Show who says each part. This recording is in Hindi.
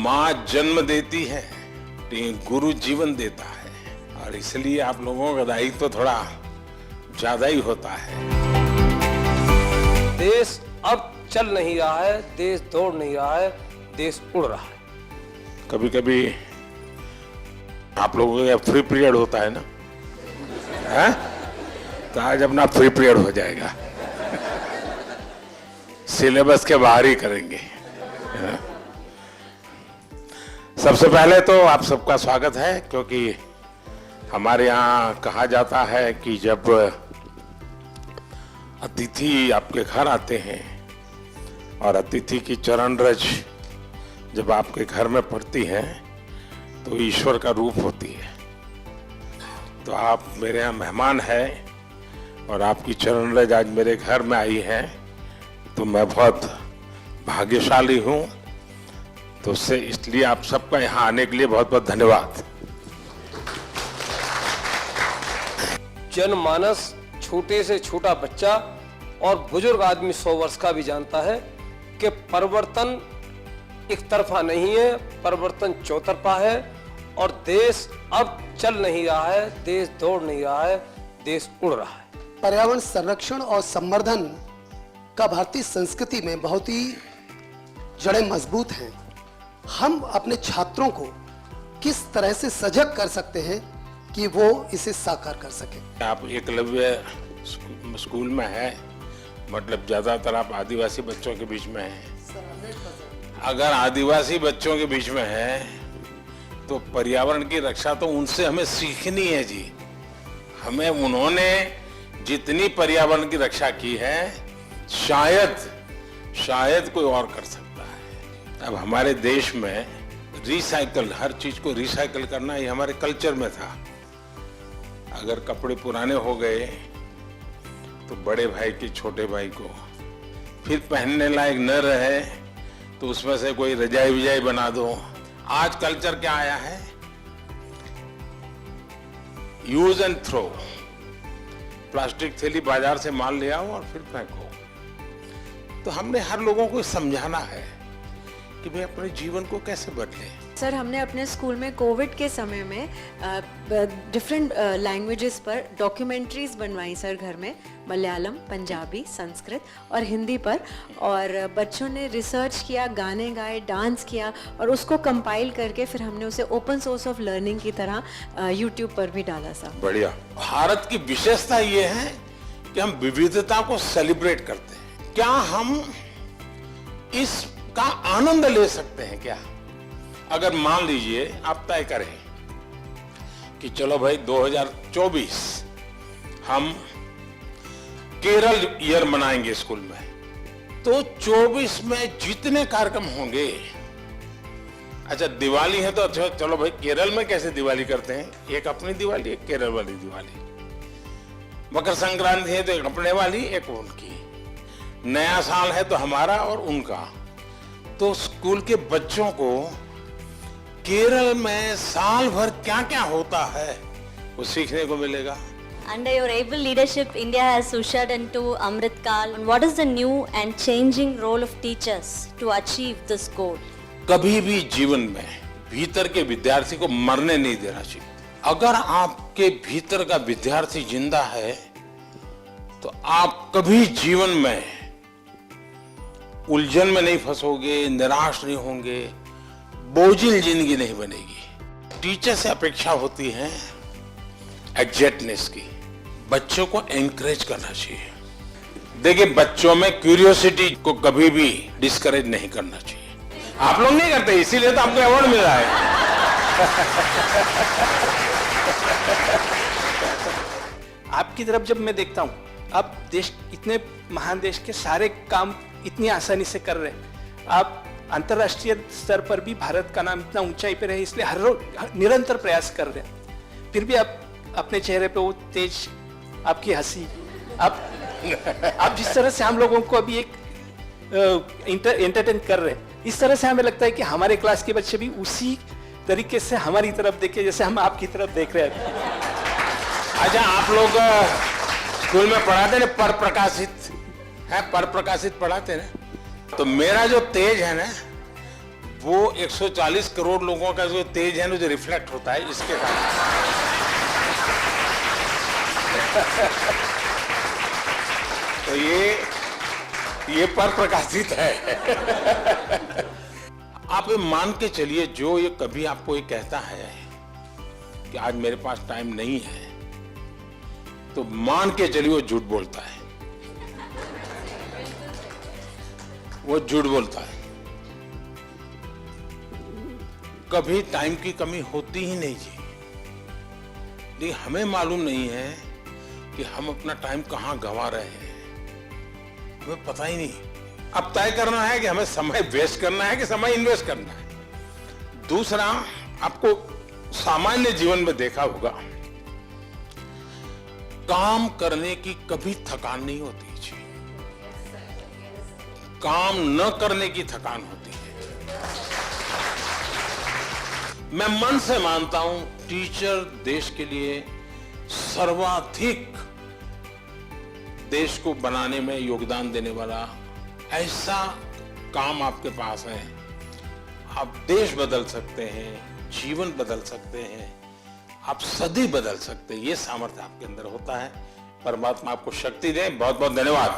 Speaker 1: माँ जन्म देती है, लेकिन गुरु जीवन देता है, और इसलिए आप लोगों का दायित्व तो थोड़ा ज्यादा ही होता है।
Speaker 2: देश अब चल नहीं रहा है, देश दौड़ नहीं रहा है, देश उड़ रहा है।
Speaker 1: कभी कभी आप लोगों का फ्री पीरियड होता है ना, है? तो आज अपना फ्री पीरियड हो जाएगा, सिलेबस के बाहर ही करेंगे। सबसे पहले तो आप सबका स्वागत है, क्योंकि हमारे यहाँ कहा जाता है कि जब अतिथि आपके घर आते हैं और अतिथि की चरण रज जब आपके घर में पड़ती है तो ईश्वर का रूप होती है। तो आप मेरे यहाँ मेहमान हैं और आपकी चरण रज आज मेरे घर में आई है, तो मैं बहुत भाग्यशाली हूँ। तो उससे इसलिए आप सबका यहाँ आने के लिए बहुत बहुत धन्यवाद।
Speaker 2: जनमानस, छोटे से छोटा बच्चा और बुजुर्ग आदमी 100 वर्ष का भी जानता है कि परिवर्तन एक तरफा नहीं है, परिवर्तन चौतरफा है, और देश अब चल नहीं रहा है, देश दौड़ नहीं रहा है, देश उड़ रहा है।
Speaker 3: पर्यावरण संरक्षण और संवर्धन का भारतीय संस्कृति में बहुत ही जड़ें मजबूत हैं। हम अपने छात्रों को किस तरह से सजग कर सकते हैं कि वो इसे साकार कर सके?
Speaker 1: आप एकलव्य स्कूल में है, मतलब ज्यादातर आप आदिवासी बच्चों के बीच में हैं। अगर आदिवासी बच्चों के बीच में है तो पर्यावरण की रक्षा तो उनसे हमें सीखनी है जी। हमें उन्होंने जितनी पर्यावरण की रक्षा की है शायद कोई और कर सकता है। अब हमारे देश में रिसाइकल, हर चीज को रिसाइकल करना ये हमारे कल्चर में था। अगर कपड़े पुराने हो गए तो बड़े भाई के छोटे भाई को फिर पहनने लायक न रहे तो उसमें से कोई रजाई विजाई बना दो। आज कल्चर क्या आया है? Use and throw. प्लास्टिक थैली बाजार से माल ले आओ और फिर फेंको। तो हमने हर लोगों को समझाना है कि भाई अपने जीवन को कैसे बदले।
Speaker 4: सर, हमने अपने स्कूल में कोविड के समय में डिफरेंट लैंग्वेजेस पर डॉक्यूमेंट्रीज बनवाई सर घर में, मलयालम, पंजाबी, संस्कृत और हिंदी पर, और बच्चों ने रिसर्च किया, गाने गाए, डांस किया, और उसको कंपाइल करके फिर हमने उसे ओपन सोर्स ऑफ लर्निंग की तरह यूट्यूब पर भी डाला सर।
Speaker 1: बढ़िया। भारत की विशेषता ये है कि हम विविधता को सेलिब्रेट करते हैं। क्या हम इसका आनंद ले सकते हैं क्या? अगर मान लीजिए आप तय करें कि चलो भाई 2024 हम केरल ईयर मनाएंगे स्कूल में, तो 24 में जितने कार्यक्रम होंगे, अच्छा दिवाली है तो अच्छा चलो भाई केरल में कैसे दिवाली करते हैं, एक अपनी दिवाली, एक केरल वाली दिवाली। मकर संक्रांति है तो एक अपने वाली, एक उनकी। नया साल है तो हमारा और उनका। तो स्कूल के बच्चों को केरल में साल भर क्या क्या होता है वो सीखने को मिलेगा।
Speaker 5: Under your able leadership, India has ushered into Amrit Kal. What is the new and changing role of teachers to achieve this goal?
Speaker 1: कभी भी जीवन में भीतर के विद्यार्थी को मरने नहीं देना चाहिए। अगर आपके भीतर का विद्यार्थी जिंदा है तो आप कभी जीवन में उलझन में नहीं फंसोगे, निराश नहीं होंगे, बोझिल जिंदगी नहीं बनेगी। टीचर से अपेक्षा होती है एग्जैक्टनेस की। बच्चों को एनकरेज करना चाहिए। देखिए, बच्चों में क्यूरियोसिटी को कभी भी डिस्करेज नहीं करना चाहिए। आप लोग नहीं करते, इसीलिए तो आपको अवार्ड मिल रहा है।
Speaker 6: आपकी तरफ जब मैं देखता हूँ, आप देश, इतने महान देश के सारे काम इतनी आसानी से कर रहे हैं। आप अंतर्राष्ट्रीय स्तर पर भी भारत का नाम इतना ऊंचाई पे रहे, इसलिए हर रोज निरंतर प्रयास कर रहे हैं। फिर भी आप अपने चेहरे पे वो तेज, आपकी हंसी, आप जिस तरह से हम लोगों को अभी एक एंटरटेन कर रहे हैं, इस तरह से हमें लगता है कि हमारे क्लास के बच्चे भी उसी तरीके से हमारी तरफ देखे जैसे हम आपकी तरफ देख रहे हैं।
Speaker 1: अच्छा, आप लोग स्कूल में पढ़ाते ना पर प्रकाशित पढ़ाते ना, तो मेरा जो तेज है ना वो 140 करोड़ लोगों का जो तेज है ना, जो रिफ्लेक्ट होता है इसके कारण। तो ये पर प्रकाशित है। आप ये मान के चलिए, जो ये कभी आपको ये कहता है कि आज मेरे पास टाइम नहीं है, तो मान के चलिए वो झूठ बोलता है। वो झूठ बोलता है। कभी टाइम की कमी होती ही नहीं जी। लेकिन हमें मालूम नहीं है कि हम अपना टाइम कहां गंवा रहे हैं, हमें पता ही नहीं। अब तय करना है कि हमें समय वेस्ट करना है कि समय इन्वेस्ट करना है। दूसरा, आपको सामान्य जीवन में देखा होगा, काम करने की कभी थकान नहीं होती जी, काम न करने की थकान होती है। मैं मन से मानता हूं टीचर देश के लिए सर्वाधिक देश को बनाने में योगदान देने वाला ऐसा काम आपके पास है। आप देश बदल सकते हैं, जीवन बदल सकते हैं, आप सदी बदल सकते हैं। ये सामर्थ्य आपके अंदर होता है। परमात्मा आपको शक्ति दे। बहुत बहुत धन्यवाद।